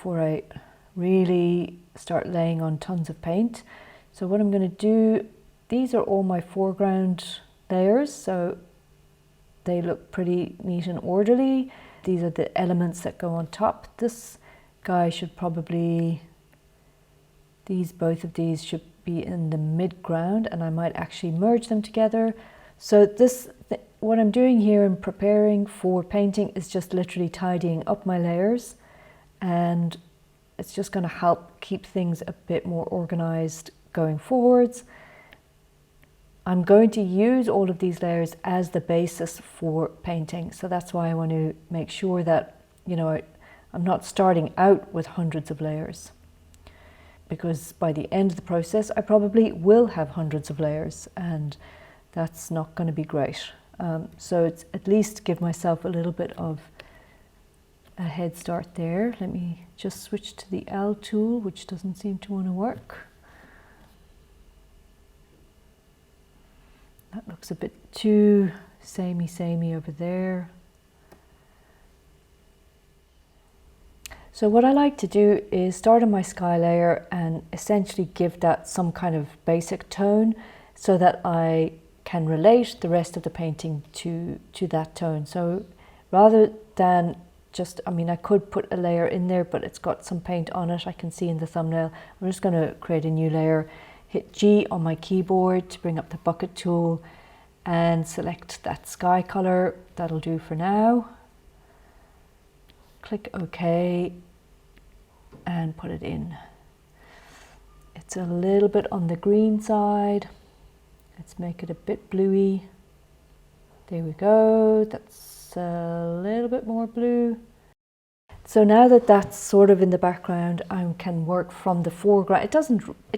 before I really start laying on tons of paint. So what I'm going to do, these are all my foreground layers, so they look pretty neat and orderly. These are the elements that go on top. This guy should probably, both of these should be in the mid-ground, and I might actually merge them together. So what I'm doing here in preparing for painting is just literally tidying up my layers, and it's just going to help keep things a bit more organized going forwards. I'm going to use all of these layers as the basis for painting, so that's why I want to make sure that, you know, I'm not starting out with hundreds of layers, because by the end of the process I probably will have hundreds of layers, and that's not going to be great. So it's at least give myself a little bit of a head start there. Let me just switch to the L tool, which doesn't seem to want to work. That looks a bit too samey over there. So what I like to do is start on my sky layer and essentially give that some kind of basic tone so that I can relate the rest of the painting to that tone. So rather than just, I mean, I could put a layer in there, but it's got some paint on it, I can see in the thumbnail. I'm just going to create a new layer, hit G on my keyboard to bring up the bucket tool and select that sky color. That'll do for now. Click OK and put it in. It's a little bit on the green side. Let's make it a bit bluey. There we go. That's a little bit more blue. So now that that's sort of in the background, I can work from the foreground. It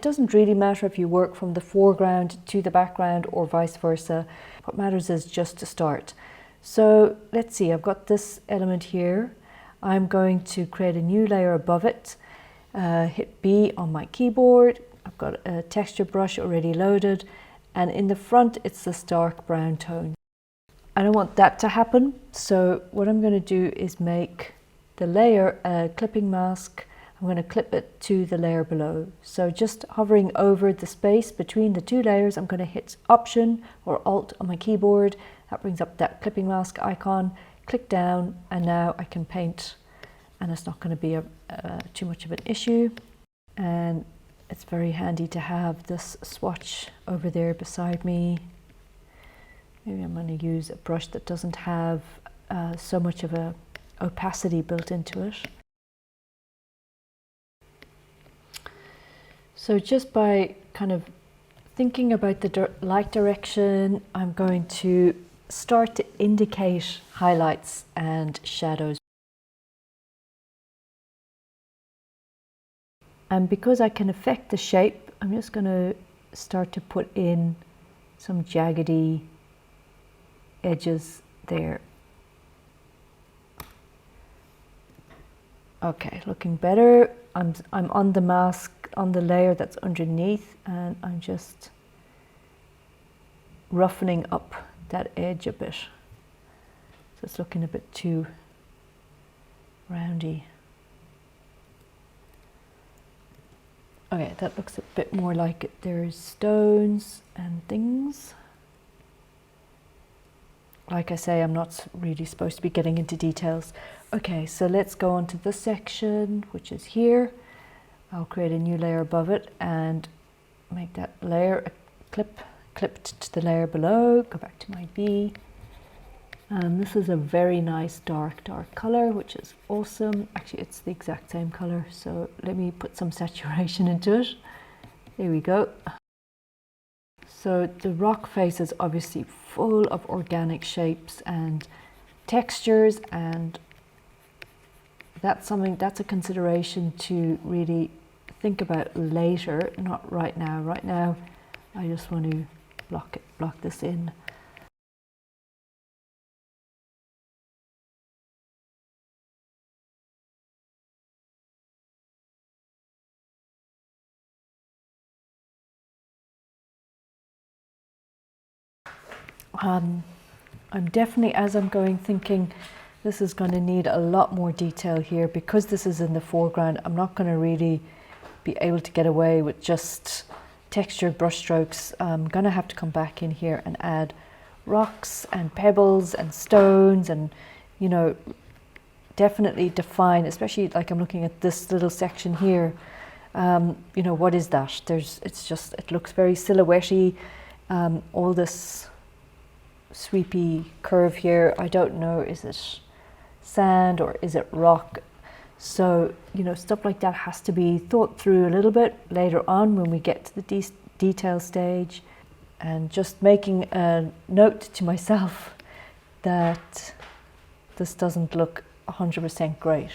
doesn't really matter if you work from the foreground to the background or vice versa. What matters is just to start. So let's see, I've got this element here. I'm going to create a new layer above it. Hit B on my keyboard. I've got a texture brush already loaded, and in the front it's this dark brown tone. I don't want that to happen, so what I'm going to do is make the layer a clipping mask. I'm going to clip it to the layer below. So just hovering over the space between the two layers, I'm going to hit Option or Alt on my keyboard. That brings up that clipping mask icon. Click down, and now I can paint, and it's not going to be too much of an issue. And it's very handy to have this swatch over there beside me. Maybe I'm going to use a brush that doesn't have so much of a opacity built into it. So just by kind of thinking about the light direction, I'm going to start to indicate highlights and shadows. And because I can affect the shape, I'm just going to start to put in some jaggedy edges there. Okay, looking better. I'm on the mask, on the layer that's underneath, and I'm just roughening up that edge a bit. So it's looking a bit too roundy. Okay, that looks a bit more like it. There's stones and things. Like I say, I'm not really supposed to be getting into details. Okay, so let's go on to this section, which is here. I'll create a new layer above it and make that layer clipped to the layer below. Go back to my B. This is a very nice dark color, which is awesome. Actually, it's the exact same color, so let me put some saturation into it. There we go. So the rock face is obviously full of organic shapes and textures, and that's a consideration to really think about later, not right now. Right now, I just want to block this in. I'm definitely, as I'm going, thinking This is going to need a lot more detail here because this is in the foreground. I'm not going to really be able to get away with just textured brush strokes. I'm going to have to come back in here and add rocks and pebbles and stones and, you know, definitely define, especially like I'm looking at this little section here. You know, what is that? It looks very silhouette-y. All this sweepy curve here, I don't know, is it sand or is it rock? So, you know, stuff like that has to be thought through a little bit later on when we get to the detail stage. And just making a note to myself that this doesn't look 100% great.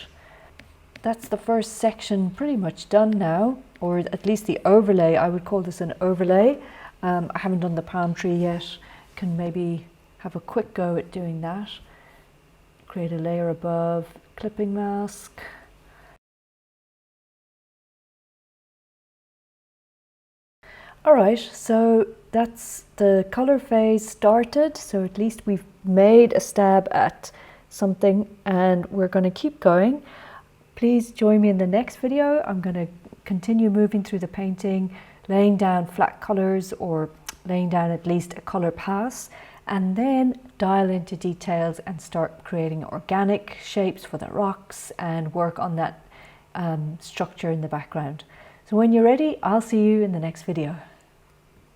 That's the first section pretty much done now, or at least the overlay. I would call this an overlay. I haven't done the palm tree yet. Can maybe have a quick go at doing that. Create a layer above, clipping mask. All right, so that's the color phase started. So at least we've made a stab at something and we're going to keep going. Please join me in the next video. I'm going to continue moving through the painting, laying down flat colors or laying down at least a color pass, and then dial into details and start creating organic shapes for the rocks and work on that structure in the background. So when you're ready, I'll see you in the next video.